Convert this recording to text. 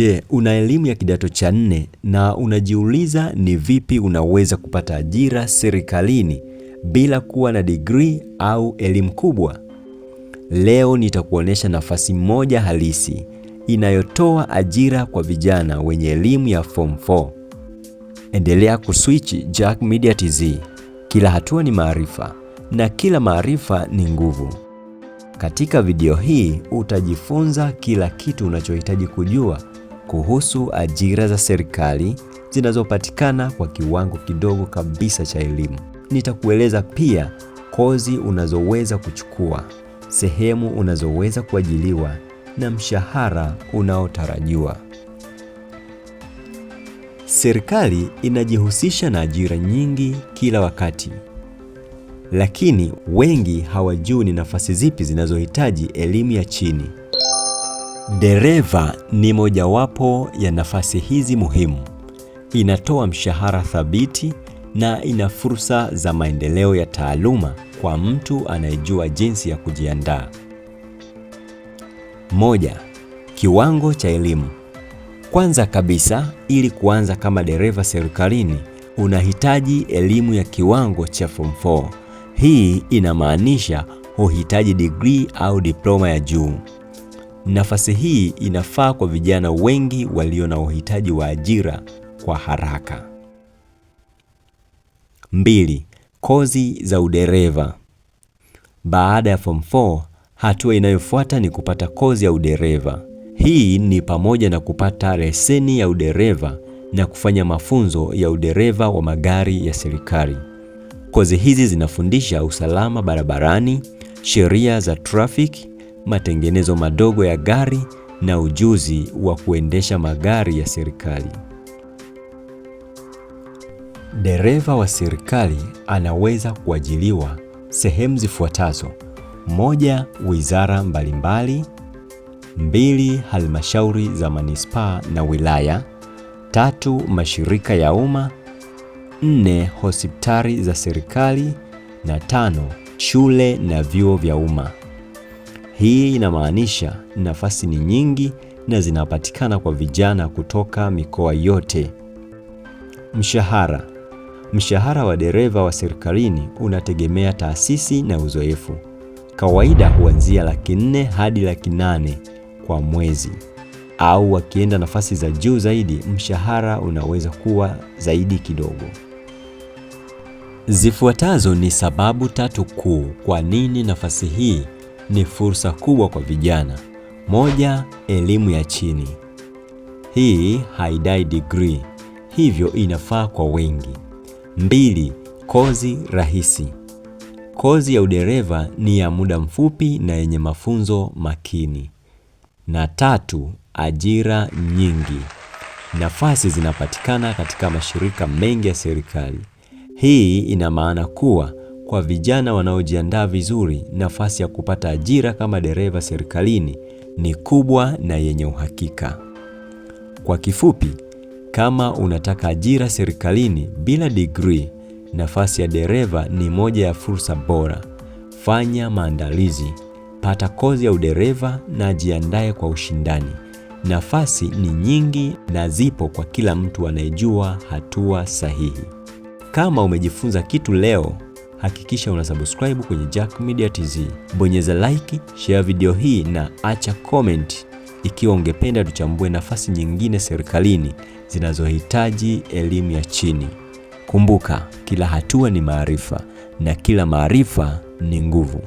Je, una elimu ya kidato cha 4 na unajiuliza ni vipi unaweza kupata ajira serikalini bila kuwa na degree au elimu kubwa? Leo nitakuonesha nafasi moja halisi inayotoa ajira kwa vijana wenye elimu ya Form 4. Endelea kuswitch Jack Media TZ. Kila hatua ni maarifa na kila maarifa ni nguvu. Katika video hii utajifunza kila kitu unachohitaji kujua kuhusu ajira za serikali zinazopatikana kwa kiwango kidogo kabisa cha elimu. Nitakueleza pia kozi unazoweza kuchukua, sehemu unazoweza kuajiliwa na mshahara unaotarajiwa. Serikali inajihusisha na ajira nyingi kila wakati, lakini wengi hawajui ni nafasi zipi zinazohitaji elimu ya chini. Dereva ni mojawapo ya nafasi hizi muhimu. Inatoa mshahara thabiti na ina fursa za maendeleo ya taaluma kwa mtu anayejua jinsi ya kujiandaa. 1. Kiwango cha elimu. Kwanza kabisa, ili kuanza kama dereva serikalini, unahitaji elimu ya kiwango cha Form 4. Hii inamaanisha huhitaji degree au diploma ya juu. Nafasi hii inafaa kwa vijana wengi walio na uhitaji wa ajira kwa haraka. 2. Kozi za udereva. Baada ya Form 4, hatua inayofuata ni kupata kozi ya udereva. Hii ni pamoja na kupata leseni ya udereva na kufanya mafunzo ya udereva wa magari ya serikali. Kozi hizi zinafundisha usalama barabarani, sheria za traffic, matengenezo madogo ya gari na ujuzi wa kuendesha magari ya serikali. Dereva wa serikali anaweza kuajiliwa sehemu zifuatazo: 1. Wizara mbalimbali. 2. Halmashauri za manispaa na wilaya. 3. Mashirika ya umma. 4. Hospitali za serikali. Na 5. Shule na vyuo vya umma. Hii inamaanisha nafasi ni nyingi na zinapatikana kwa vijana kutoka mikoa yote. Mshahara. Mshahara wa dereva wa serikalini unategemea taasisi na uzoefu. Kawaida huanzia Laki4 hadi Laki8 kwa mwezi, au wakienda nafasi za juu zaidi, mshahara unaweza kuwa zaidi kidogo. Zifuatazo ni sababu 3 kuu kwa nini nafasi hii ni fursa kubwa kwa vijana. 1. Elimu ya chini. Hii haidai degree, hivyo inafaa kwa wengi. 2. Kozi rahisi. Kozi ya udereva ni ya muda mfupi na yenye mafunzo makini. Na 3. Ajira nyingi. Nafasi zinapatikana katika mashirika mengi ya serikali. Hii ina maana kuwa kwa vijana wanaojiandaa vizuri, nafasi ya kupata ajira kama dereva serikalini ni kubwa na yenye uhakika. Kwa kifupi, kama unataka ajira serikalini bila degree, nafasi ya dereva ni moja ya fursa bora. Fanya maandalizi, pata kozi ya udereva na jiandae kwa ushindani. Nafasi ni nyingi na zipo kwa kila mtu anayejua hatua sahihi. Kama umejifunza kitu leo, hakikisha unasubscribe kwenye Jack Media TZ. Bonyeza like, share video hii na acha comment ikiwa ungependa tuchambue nafasi nyingine serikalini zinazohitaji elimu ya chini. Kumbuka, kila hatua ni maarifa na kila maarifa ni nguvu.